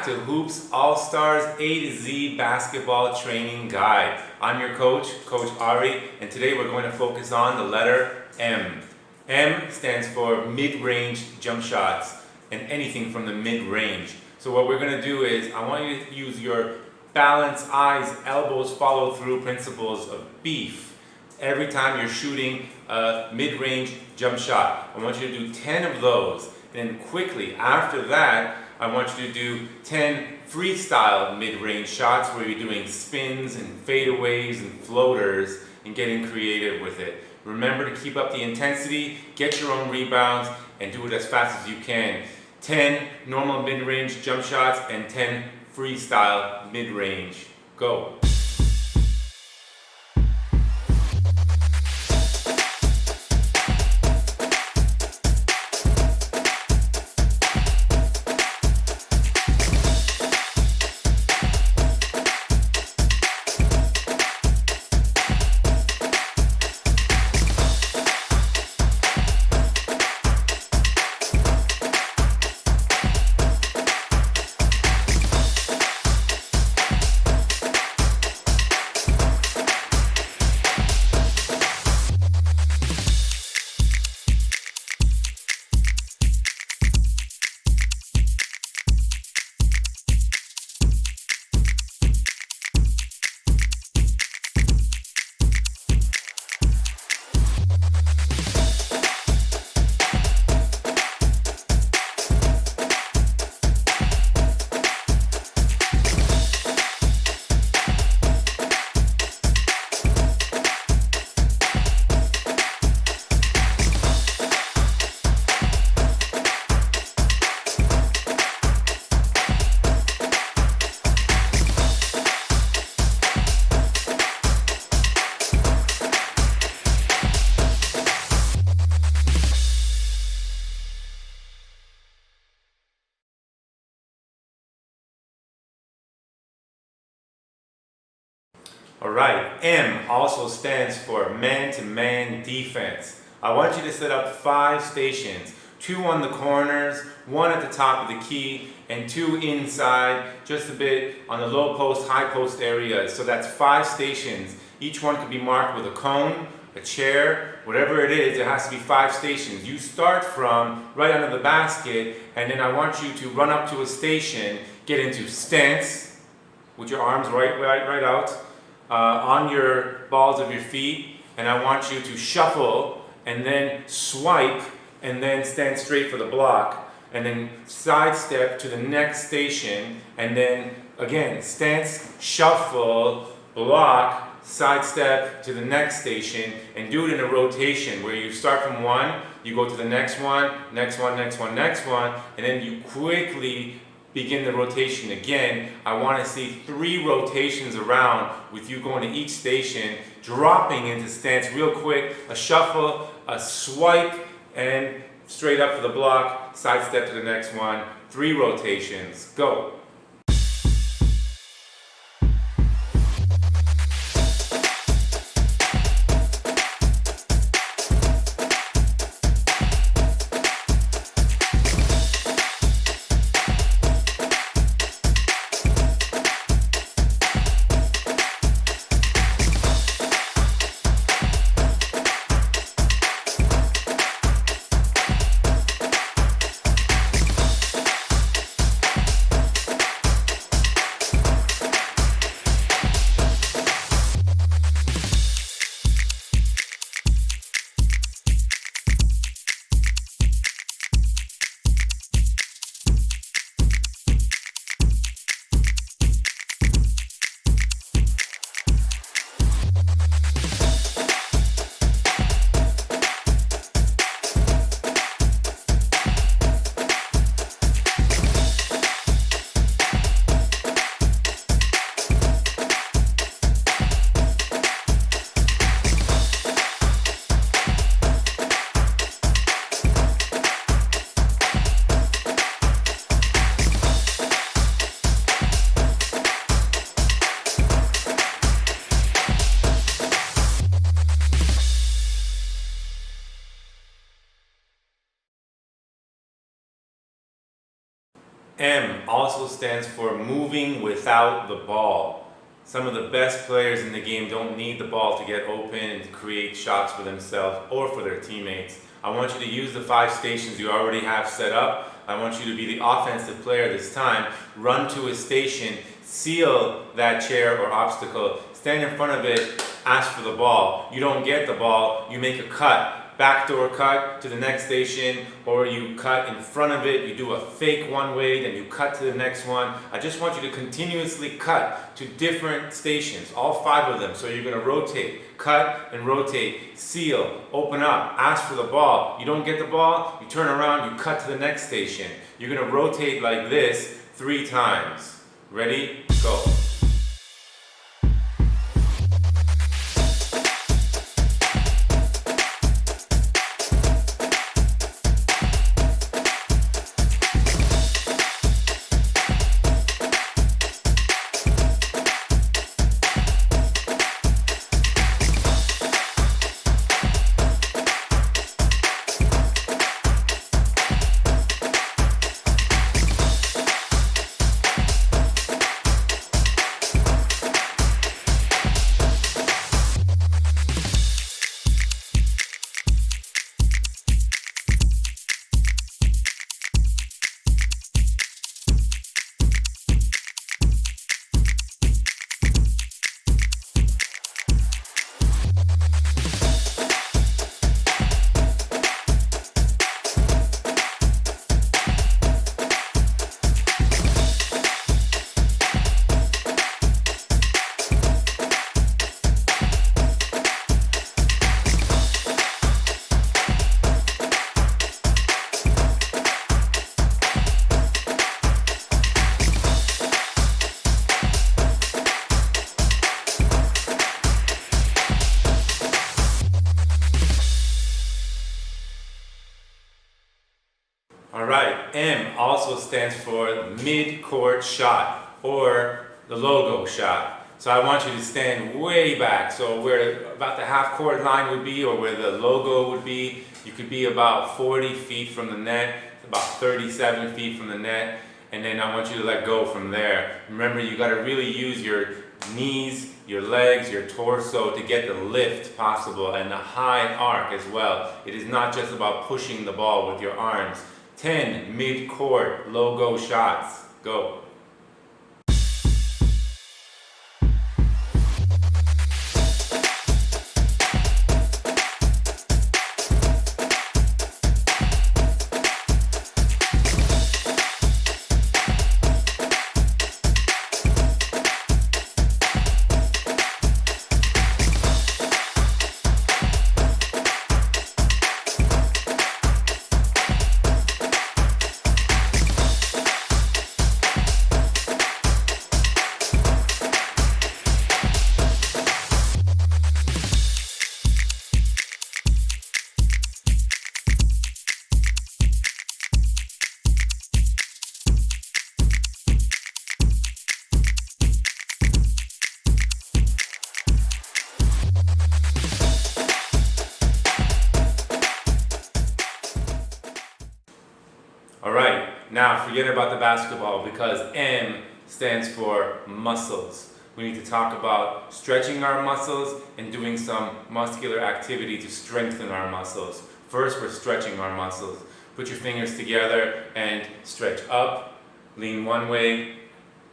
back to Hoops All-Stars A to Z Basketball Training Guide. I'm your coach, Coach Ari, and today we're going to focus on the letter M. M stands for mid-range jump shots and anything from the mid-range. So what we're going to do is I want you to use your balance, eyes, elbows, follow-through principles of beef. Every time you're shooting a mid-range jump shot, I want you to do 10 of those. And then quickly after that, I want you to do 10 freestyle mid-range shots where you're doing spins and fadeaways and floaters and getting creative with it. Remember to keep up the intensity, get your own rebounds, and do it as fast as you can. 10 normal mid-range jump shots and 10 freestyle mid-range. Go. Alright, M also stands for man-to-man defense. I want you to set up 5 stations, 2 on the corners, 1 at the top of the key, and 2 inside, just a bit on the low post, high post areas. So that's 5 stations. Each one could be marked with a cone, a chair, whatever it is, it has to be 5 stations. You start from right under the basket, and then I want you to run up to a station, get into stance, with your arms right out, on your balls of your feet, and I want you to shuffle and then swipe and then stand straight for the block and then sidestep to the next station and then again stance, shuffle, block, sidestep to the next station and do it in a rotation where you start from one, you go to the next one, next one, next one, next one, and then you quickly begin the rotation again. I want to see 3 rotations around with you going to each station, dropping into stance real quick, a shuffle, a swipe, and straight up for the block, side step to the next one, 3 rotations. Go. stands for moving without the ball. Some of the best players in the game don't need the ball to get open and to create shots for themselves or for their teammates. I want you to use the 5 stations you already have set up. I want you to be the offensive player this time. Run to a station, seal that chair or obstacle, stand in front of it, ask for the ball. You don't get the ball, you make a cut. Backdoor cut to the next station, or you cut in front of it, you do a fake one way, then you cut to the next one. I just want you to continuously cut to different stations, all 5 of them. So you're going to rotate, cut and rotate, seal, open up, ask for the ball. You don't get the ball, you turn around, you cut to the next station. You're going to rotate like this 3 times. Ready? Go. Alright, M also stands for mid-court shot, or the logo shot. So I want you to stand way back, so where about the half-court line would be, or where the logo would be. You could be about 40 feet from the net, about 37 feet from the net, and then I want you to let go from there. Remember, you got to really use your knees, your legs, your torso to get the lift possible, and the high arc as well. It is not just about pushing the ball with your arms. 10 mid-court logo shots. Go. Alright, now forget about the basketball because M stands for muscles. We need to talk about stretching our muscles and doing some muscular activity to strengthen our muscles. First, we're stretching our muscles. Put your fingers together and stretch up, lean one way,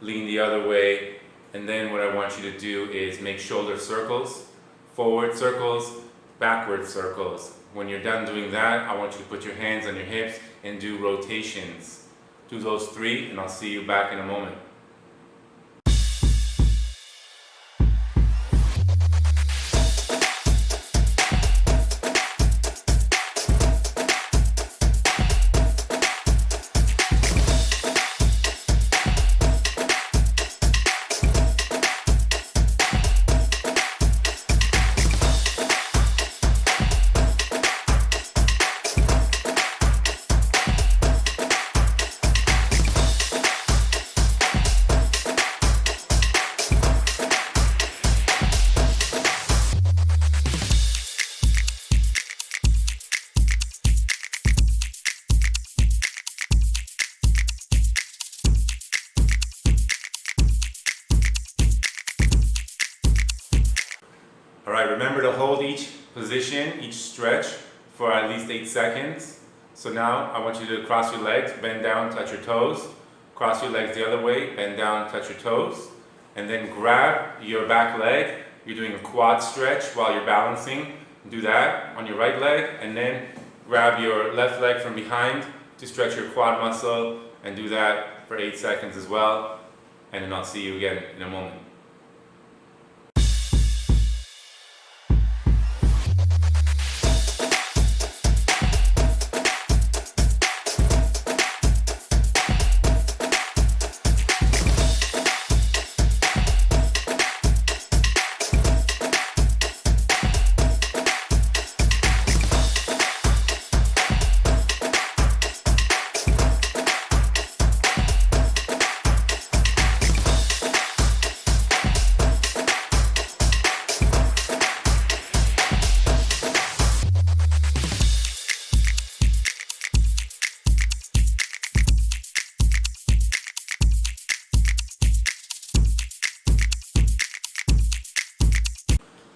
lean the other way, and then what I want you to do is make shoulder circles, forward circles, backward circles. When you're done doing that, I want you to put your hands on your hips and do rotations. Do those 3 and I'll see you back in a moment. All right, remember to hold each position, each stretch for at least 8 seconds. So now I want you to cross your legs, bend down, touch your toes. Cross your legs the other way, bend down, touch your toes. And then grab your back leg. You're doing a quad stretch while you're balancing. Do that on your right leg, and then grab your left leg from behind to stretch your quad muscle, and do that for 8 seconds as well. And then I'll see you again in a moment.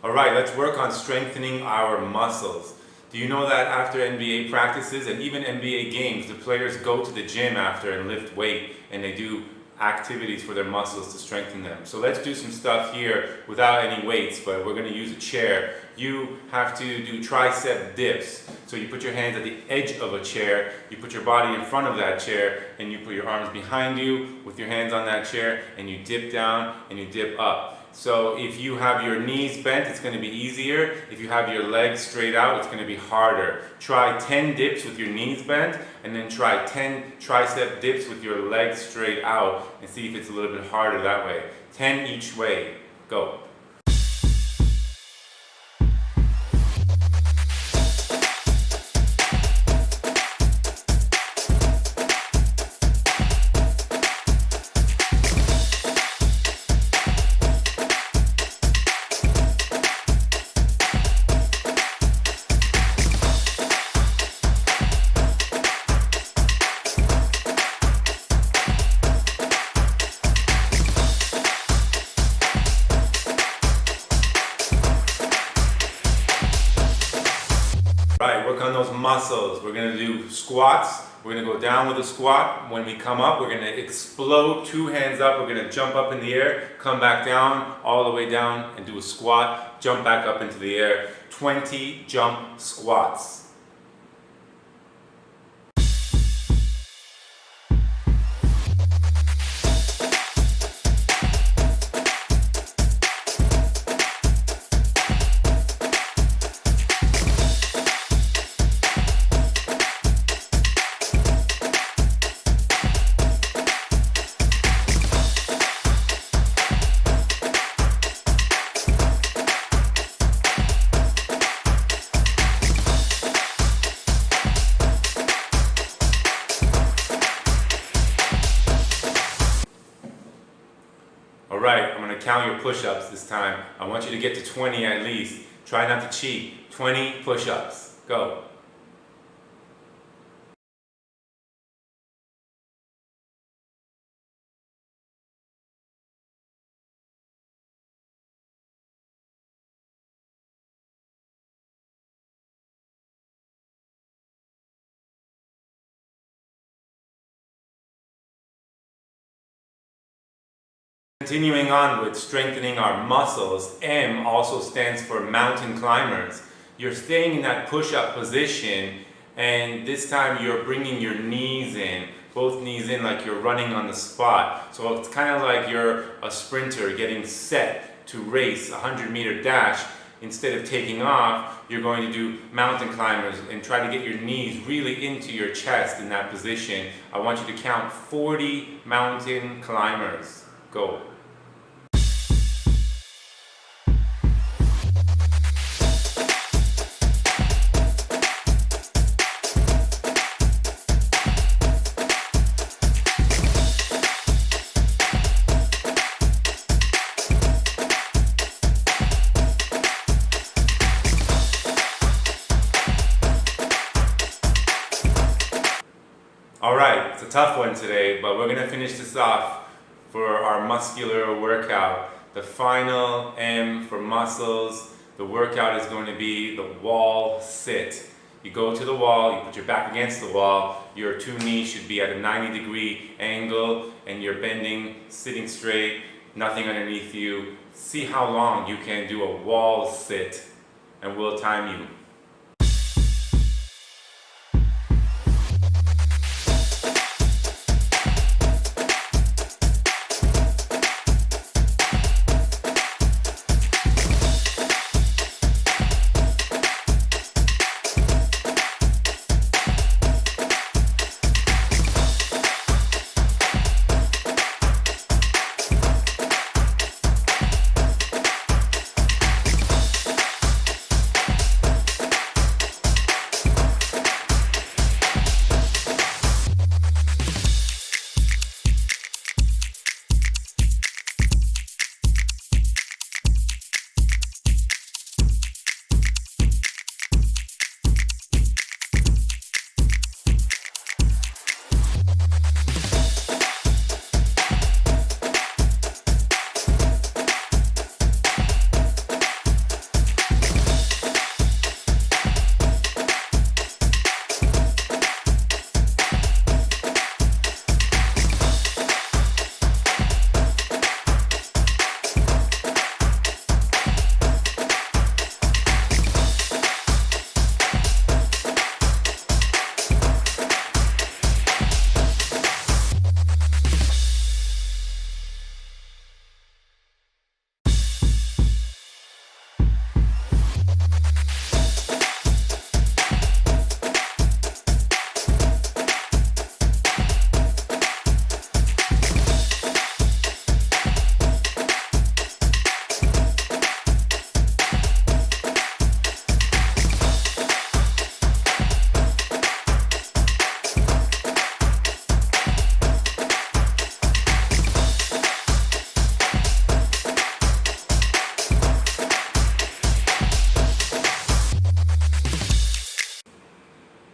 Alright, let's work on strengthening our muscles. Do you know that after NBA practices and even NBA games, the players go to the gym after and lift weight, and they do activities for their muscles to strengthen them. So let's do some stuff here without any weights, but we're going to use a chair. You have to do tricep dips. So you put your hands at the edge of a chair, you put your body in front of that chair, and you put your arms behind you with your hands on that chair, and you dip down and you dip up. So if you have your knees bent, it's going to be easier. If you have your legs straight out, it's going to be harder. Try 10 dips with your knees bent, and then try 10 tricep dips with your legs straight out, and see if it's a little bit harder that way. 10 each way. Go. Right, work on those muscles. We're going to do squats. We're going to go down with a squat. When we come up, we're going to explode 2 hands up. We're going to jump up in the air, come back down, all the way down, and do a squat. Jump back up into the air. 20 jump squats. Alright, I'm going to count your push-ups this time. I want you to get to 20 at least. Try not to cheat. 20 push-ups. Go. Continuing on with strengthening our muscles, M also stands for mountain climbers. You're staying in that push-up position, and this time you're bringing your knees in, both knees in like you're running on the spot. So it's kind of like you're a sprinter getting set to race a 100-meter dash. Instead of taking off, you're going to do mountain climbers and try to get your knees really into your chest in that position. I want you to count 40 mountain climbers. Go. Alright, it's a tough one today, but we're going to finish this off for our muscular workout. The final M for muscles. The workout is going to be the wall sit. You go to the wall, you put your back against the wall, your two knees should be at a 90-degree angle, and you're bending, sitting straight, nothing underneath you. See how long you can do a wall sit, and we'll time you.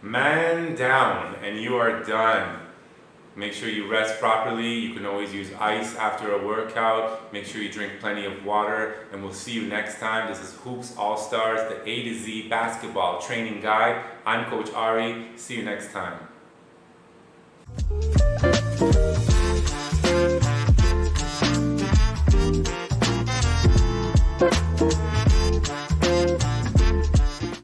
Man down, and you are done. Make sure you rest properly. You can always use ice after a workout. Make sure you drink plenty of water, and we'll see you next time. This is Hoops All Stars, the A to Z basketball training guide. I'm Coach Ari. See you next time.